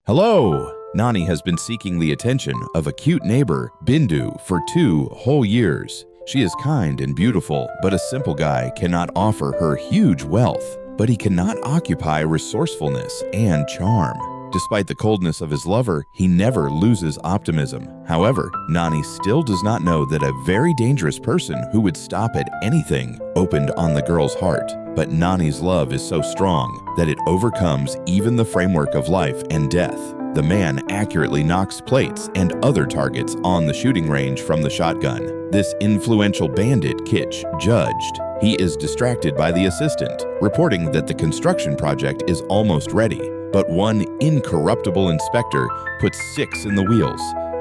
Hello! Nani has been seeking the attention of a cute neighbor, Bindu, for 2 whole years. She is kind and beautiful, but a simple guy cannot offer her huge wealth. But he cannot occupy resourcefulness and charm. Despite the coldness of his lover, he never loses optimism. However, Nani still does not know that a very dangerous person who would stop at anything opened on the girl's heart. But Nani's love is so strong that it overcomes even the framework of life and death. The man accurately knocks plates and other targets on the shooting range from the shotgun. This influential bandit Kitch judged. He is distracted by the assistant, reporting that the construction project is almost ready. But one incorruptible inspector puts 6 in the wheels,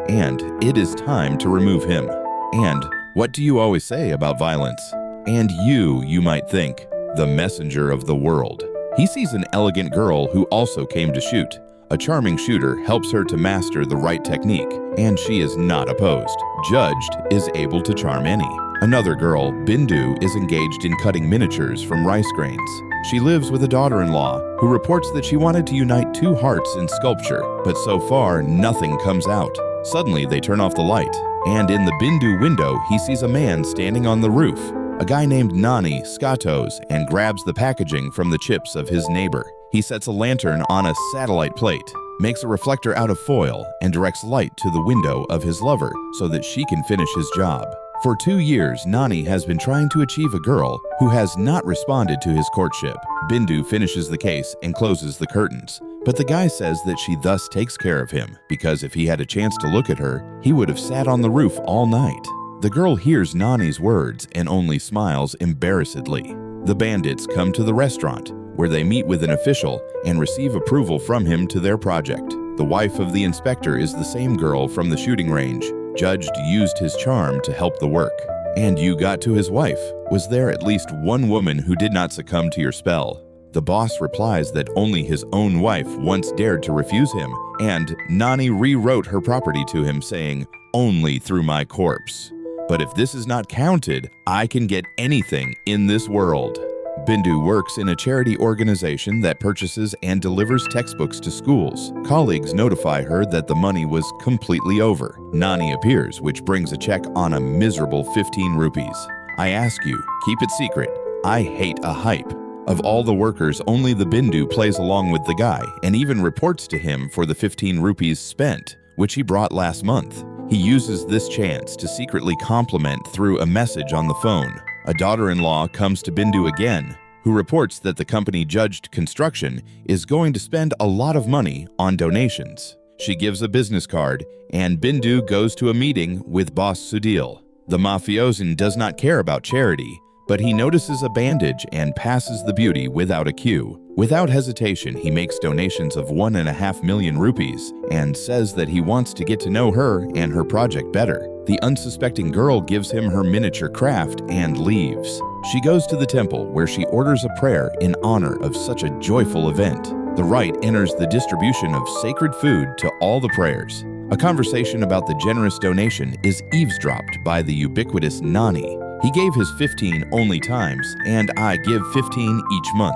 and it is time to remove him. And what do you always say about violence? And you might think, the messenger of the world. He sees an elegant girl who also came to shoot. A charming shooter helps her to master the right technique, and she is not opposed. Judged is able to charm any. Another girl, Bindu, is engaged in cutting miniatures from rice grains. She lives with a daughter-in-law who reports that she wanted to unite 2 hearts in sculpture, but so far nothing comes out. Suddenly they turn off the light, and in the Bindu window he sees a man standing on the roof. A guy named Nani scatos and grabs the packaging from the chips of his neighbor. He sets a lantern on a satellite plate, makes a reflector out of foil, and directs light to the window of his lover so that she can finish his job. For 2 years, Nani has been trying to achieve a girl who has not responded to his courtship. Bindu finishes the case and closes the curtains. But the guy says that she thus takes care of him, because if he had a chance to look at her, he would have sat on the roof all night. The girl hears Nani's words and only smiles embarrassedly. The bandits come to the restaurant, where they meet with an official and receive approval from him to their project. The wife of the inspector is the same girl from the shooting range. Judged used his charm to help the work. And you got to his wife. Was there at least one woman who did not succumb to your spell? The boss replies that only his own wife once dared to refuse him, and Nani rewrote her property to him, saying, "Only through my corpse. But if this is not counted, I can get anything in this world." Bindu works in a charity organization that purchases and delivers textbooks to schools. Colleagues notify her that the money was completely over. Nani appears, which brings a check on a miserable 15 rupees. I ask you, keep it secret. I hate a hype. Of all the workers, only the Bindu plays along with the guy and even reports to him for the 15 rupees spent, which he brought last month. He uses this chance to secretly compliment through a message on the phone. A daughter-in-law comes to Bindu again, who reports that the company judged construction is going to spend a lot of money on donations. She gives a business card, and Bindu goes to a meeting with boss Sudeep. The mafiosan does not care about charity, but he notices a bandage and passes the beauty without a queue. Without hesitation, he makes donations of 1.5 million rupees and says that he wants to get to know her and her project better. The unsuspecting girl gives him her miniature craft and leaves. She goes to the temple where she orders a prayer in honor of such a joyful event. The rite enters the distribution of sacred food to all the prayers. A conversation about the generous donation is eavesdropped by the ubiquitous Nani. He gave his 15 only times, and I give 15 each month.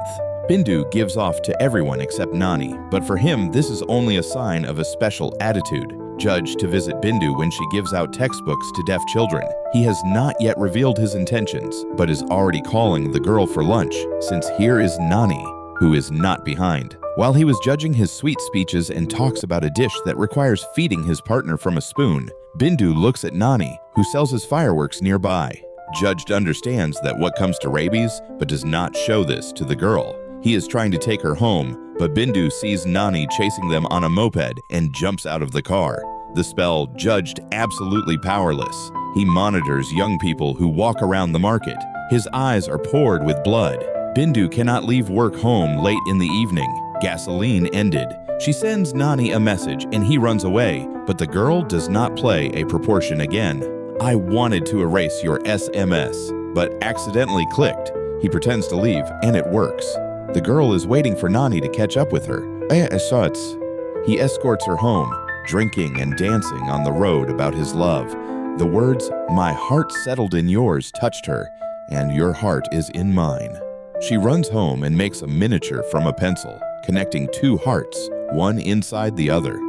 Bindu gives off to everyone except Nani, but for him this is only a sign of a special attitude. Judged to visit Bindu when she gives out textbooks to deaf children. He has not yet revealed his intentions, but is already calling the girl for lunch, since here is Nani, who is not behind. While he was judging his sweet speeches and talks about a dish that requires feeding his partner from a spoon, Bindu looks at Nani, who sells his fireworks nearby. Judged understands that what comes to rabies, but does not show this to the girl. He is trying to take her home, but Bindu sees Nani chasing them on a moped and jumps out of the car. The spell judged absolutely powerless. He monitors young people who walk around the market. His eyes are poured with blood. Bindu cannot leave work home late in the evening. Gasoline ended. She sends Nani a message and he runs away, but the girl does not play a proportion again. I wanted to erase your SMS, but accidentally clicked. He pretends to leave, and it works. The girl is waiting for Nani to catch up with her. I saw it. He escorts her home, drinking and dancing on the road about his love. The words, "My heart settled in yours," touched her, and "Your heart is in mine." She runs home and makes a miniature from a pencil, connecting 2 hearts, one inside the other.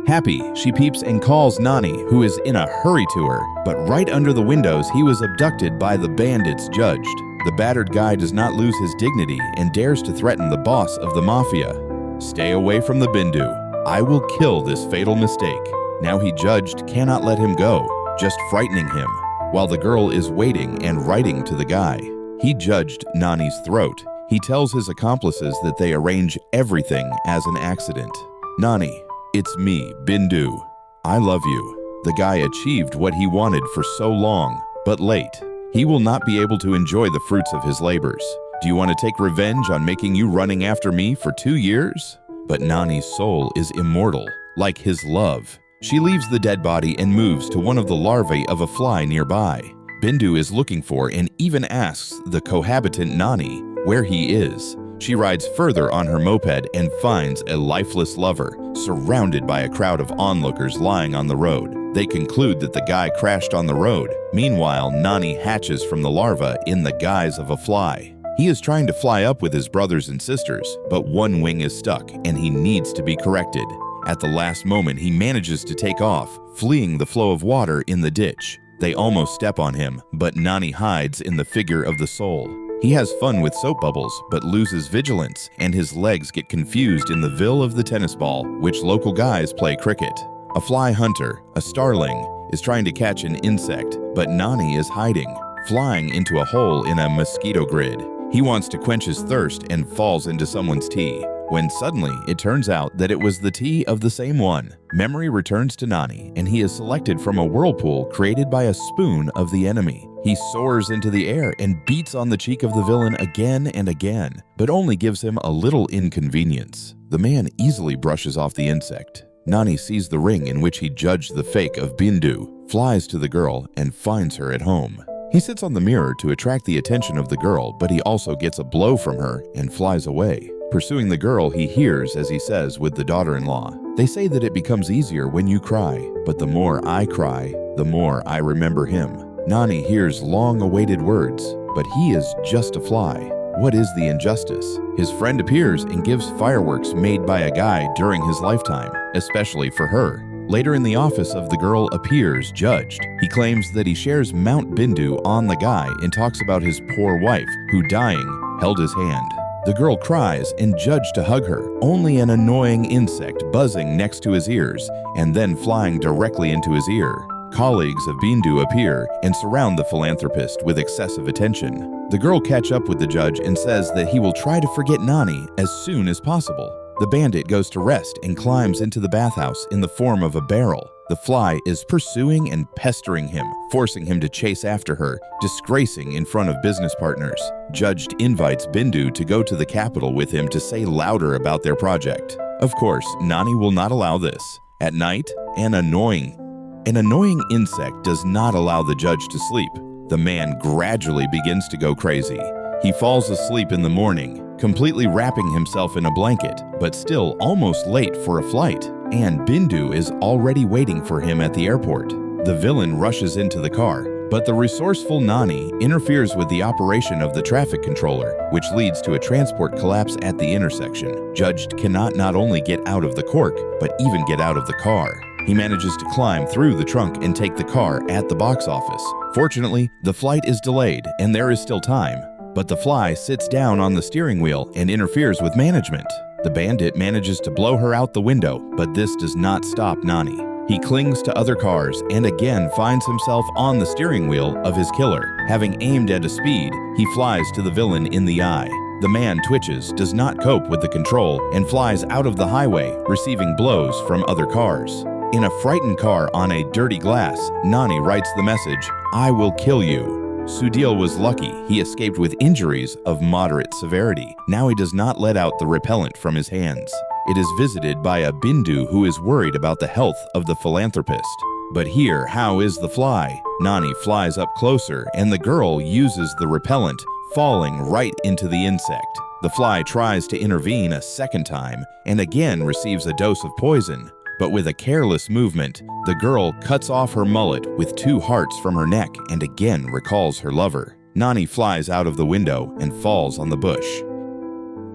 Happy, she peeps and calls Nani, who is in a hurry to her, but right under the windows he was abducted by the bandits judged. The battered guy does not lose his dignity and dares to threaten the boss of the mafia. "Stay away from the Bindu. I will kill this fatal mistake." Now he judged cannot let him go, just frightening him, while the girl is waiting and writing to the guy. He judged Nani's throat. He tells his accomplices that they arrange everything as an accident. "Nani, it's me, Bindu. I love you." The guy achieved what he wanted for so long, but late. He will not be able to enjoy the fruits of his labors. "Do you want to take revenge on making you running after me for 2 years? But Nani's soul is immortal, like his love. She leaves the dead body and moves to one of the larvae of a fly nearby. Bindu is looking for and even asks the cohabitant Nani where he is. She rides further on her moped and finds a lifeless lover, surrounded by a crowd of onlookers lying on the road. They conclude that the guy crashed on the road. Meanwhile, Nani hatches from the larva in the guise of a fly. He is trying to fly up with his brothers and sisters, but one wing is stuck and he needs to be corrected. At the last moment, he manages to take off, fleeing the flow of water in the ditch. They almost step on him, but Nani hides in the figure of the soul. He has fun with soap bubbles, but loses vigilance, and his legs get confused in the ville of the tennis ball, which local guys play cricket. A fly hunter, a starling, is trying to catch an insect, but Nani is hiding, flying into a hole in a mosquito grid. He wants to quench his thirst and falls into someone's tea, when suddenly it turns out that it was the tea of the same one. Memory returns to Nani, and he is selected from a whirlpool created by a spoon of the enemy. He soars into the air and beats on the cheek of the villain again and again, but only gives him a little inconvenience. The man easily brushes off the insect. Nani sees the ring in which he judged the fake of Bindu, flies to the girl, and finds her at home. He sits on the mirror to attract the attention of the girl, but he also gets a blow from her and flies away. Pursuing the girl, he hears, as he says with the daughter-in-law, "They say that it becomes easier when you cry, but the more I cry, the more I remember him." Nani hears long-awaited words, but he is just a fly. What is the injustice? His friend appears and gives fireworks made by a guy during his lifetime, especially for her. Later in the office of the girl appears judged. He claims that he shares Mount Bindu on the guy and talks about his poor wife, who dying, held his hand. The girl cries and Judge to hug her, only an annoying insect buzzing next to his ears and then flying directly into his ear. Colleagues of Bindu appear and surround the philanthropist with excessive attention. The girl catch up with the judge and says that he will try to forget Nani as soon as possible. The bandit goes to rest and climbs into the bathhouse in the form of a barrel. The fly is pursuing and pestering him, forcing him to chase after her, disgracing in front of business partners. Judged invites Bindu to go to the capital with him to say louder about their project. Of course, Nani will not allow this. At night, an annoying insect does not allow the judge to sleep. The man gradually begins to go crazy. He falls asleep in the morning, completely wrapping himself in a blanket, but still almost late for a flight. And Bindu is already waiting for him at the airport. The villain rushes into the car, but the resourceful Nani interferes with the operation of the traffic controller, which leads to a transport collapse at the intersection. Judged cannot not only get out of the cork, but even get out of the car. He manages to climb through the trunk and take the car at the box office. Fortunately, the flight is delayed and there is still time, but the fly sits down on the steering wheel and interferes with management. The bandit manages to blow her out the window, but this does not stop Nani. He clings to other cars and again finds himself on the steering wheel of his killer. Having aimed at a speed, he flies to the villain in the eye. The man twitches, does not cope with the control, and flies out of the highway, receiving blows from other cars. In a frightened car on a dirty glass, Nani writes the message, "I will kill you." Sudeep was lucky. He escaped with injuries of moderate severity. Now he does not let out the repellent from his hands. It is visited by a Bindu who is worried about the health of the philanthropist. But here, how is the fly? Nani flies up closer and the girl uses the repellent, falling right into the insect. The fly tries to intervene a second time and again receives a dose of poison. But with a careless movement, the girl cuts off her mullet with 2 hearts from her neck and again recalls her lover. Nani flies out of the window and falls on the bush.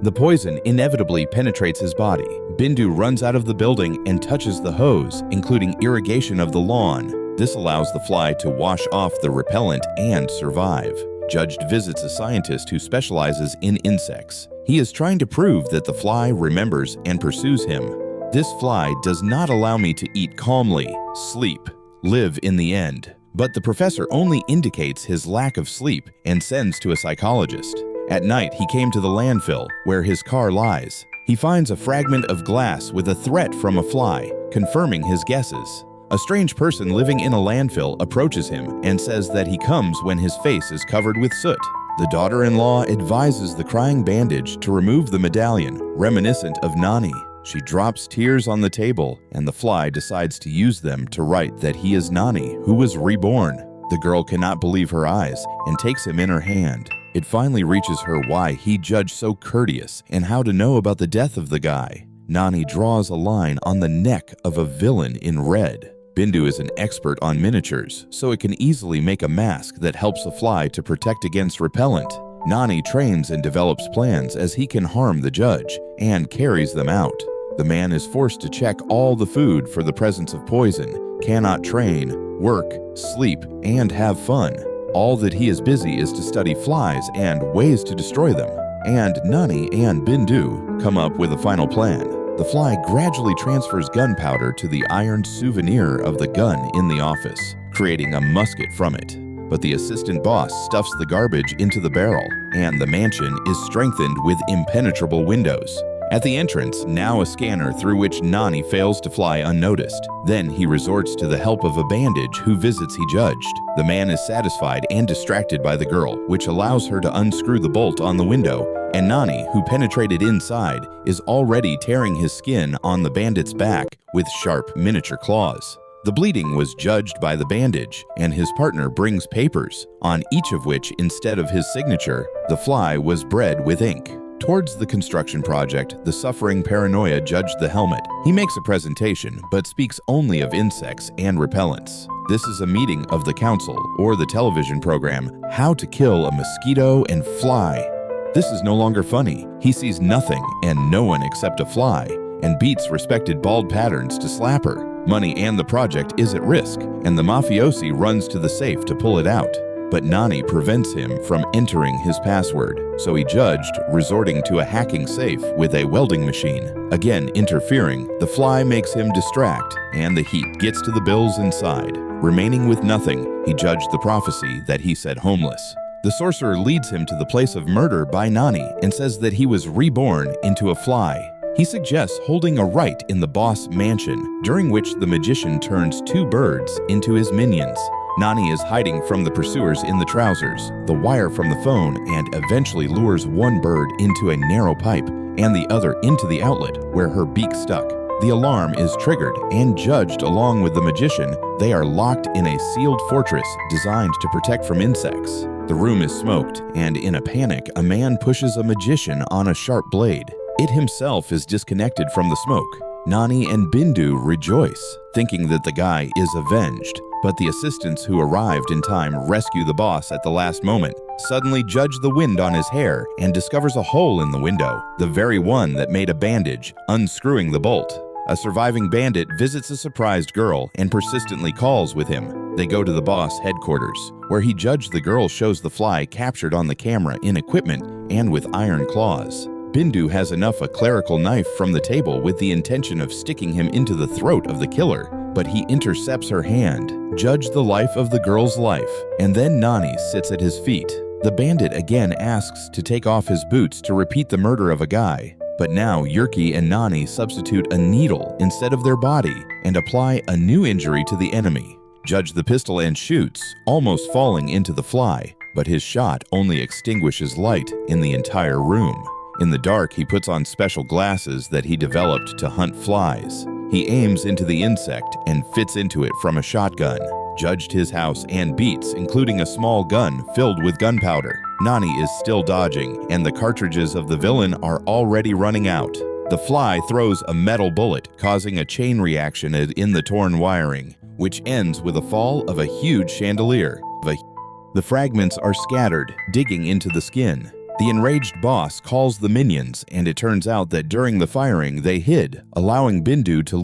The poison inevitably penetrates his body. Bindu runs out of the building and touches the hose, including irrigation of the lawn. This allows the fly to wash off the repellent and survive. Judged visits a scientist who specializes in insects. He is trying to prove that the fly remembers and pursues him. This fly does not allow me to eat calmly, sleep, live in the end. But the professor only indicates his lack of sleep and sends to a psychologist. At night, he came to the landfill, where his car lies. He finds a fragment of glass with a threat from a fly, confirming his guesses. A strange person living in a landfill approaches him and says that he comes when his face is covered with soot. The daughter-in-law advises the crying bandage to remove the medallion, reminiscent of Nani. She drops tears on the table, and the fly decides to use them to write that he is Nani, who was reborn. The girl cannot believe her eyes and takes him in her hand. It finally reaches her why he judged so courteous and how to know about the death of the guy. Nani draws a line on the neck of a villain in red. Bindu is an expert on miniatures, so it can easily make a mask that helps the fly to protect against repellent. Nani trains and develops plans as he can harm the judge and carries them out. The man is forced to check all the food for the presence of poison, cannot train, work, sleep, and have fun. All that he is busy is to study flies and ways to destroy them. And Nani and Bindu come up with a final plan. The fly gradually transfers gunpowder to the iron souvenir of the gun in the office, creating a musket from it. But the assistant boss stuffs the garbage into the barrel, and the mansion is strengthened with impenetrable windows. At the entrance, now a scanner through which Nani fails to fly unnoticed. Then he resorts to the help of a bandage who visits he judged. The man is satisfied and distracted by the girl, which allows her to unscrew the bolt on the window, and Nani, who penetrated inside, is already tearing his skin on the bandit's back with sharp miniature claws. The bleeding was judged by the bandage, and his partner brings papers, on each of which, instead of his signature, the fly was bred with ink. Towards the construction project, the suffering paranoia judged the helmet. He makes a presentation, but speaks only of insects and repellents. This is a meeting of the council, or the television program, How to Kill a Mosquito and Fly. This is no longer funny. He sees nothing and no one except a fly, and beats respected bald patterns to slap her. Money and the project is at risk, and the mafiosi runs to the safe to pull it out. But Nani prevents him from entering his password, so he judged resorting to a hacking safe with a welding machine. Again interfering, the fly makes him distract, and the heat gets to the bills inside. Remaining with nothing, he judged the prophecy that he said homeless. The sorcerer leads him to the place of murder by Nani and says that he was reborn into a fly. He suggests holding a rite in the boss mansion, during which the magician turns 2 birds into his minions. Nani is hiding from the pursuers in the trousers, the wire from the phone, and eventually lures one bird into a narrow pipe and the other into the outlet where her beak stuck. The alarm is triggered and judged along with the magician. They are locked in a sealed fortress designed to protect from insects. The room is smoked, and in a panic, a man pushes a magician on a sharp blade. It himself is disconnected from the smoke. Nani and Bindu rejoice, thinking that the guy is avenged. But the assistants who arrived in time rescue the boss at the last moment, suddenly judge the wind on his hair, and discovers a hole in the window, the very one that made a bandage, unscrewing the bolt. A surviving bandit visits a surprised girl and persistently calls with him. They go to the boss headquarters, where he judged the girl shows the fly captured on the camera in equipment and with iron claws. Bindu has enough a clerical knife from the table with the intention of sticking him into the throat of the killer, but he intercepts her hand, judged the life of the girl's life, and then Nani sits at his feet. The bandit again asks to take off his boots to repeat the murder of a guy, but now Yerki and Nani substitute a needle instead of their body and apply a new injury to the enemy. Judge the pistol and shoots, almost falling into the fly, but his shot only extinguishes light in the entire room. In the dark, he puts on special glasses that he developed to hunt flies. He aims into the insect and fits into it from a shotgun. Judged his house and beats, including a small gun filled with gunpowder. Nani is still dodging, and the cartridges of the villain are already running out. The fly throws a metal bullet, causing a chain reaction in the torn wiring, which ends with a fall of a huge chandelier. The fragments are scattered, digging into the skin. The enraged boss calls the minions, and it turns out that during the firing they hid, allowing Bindu to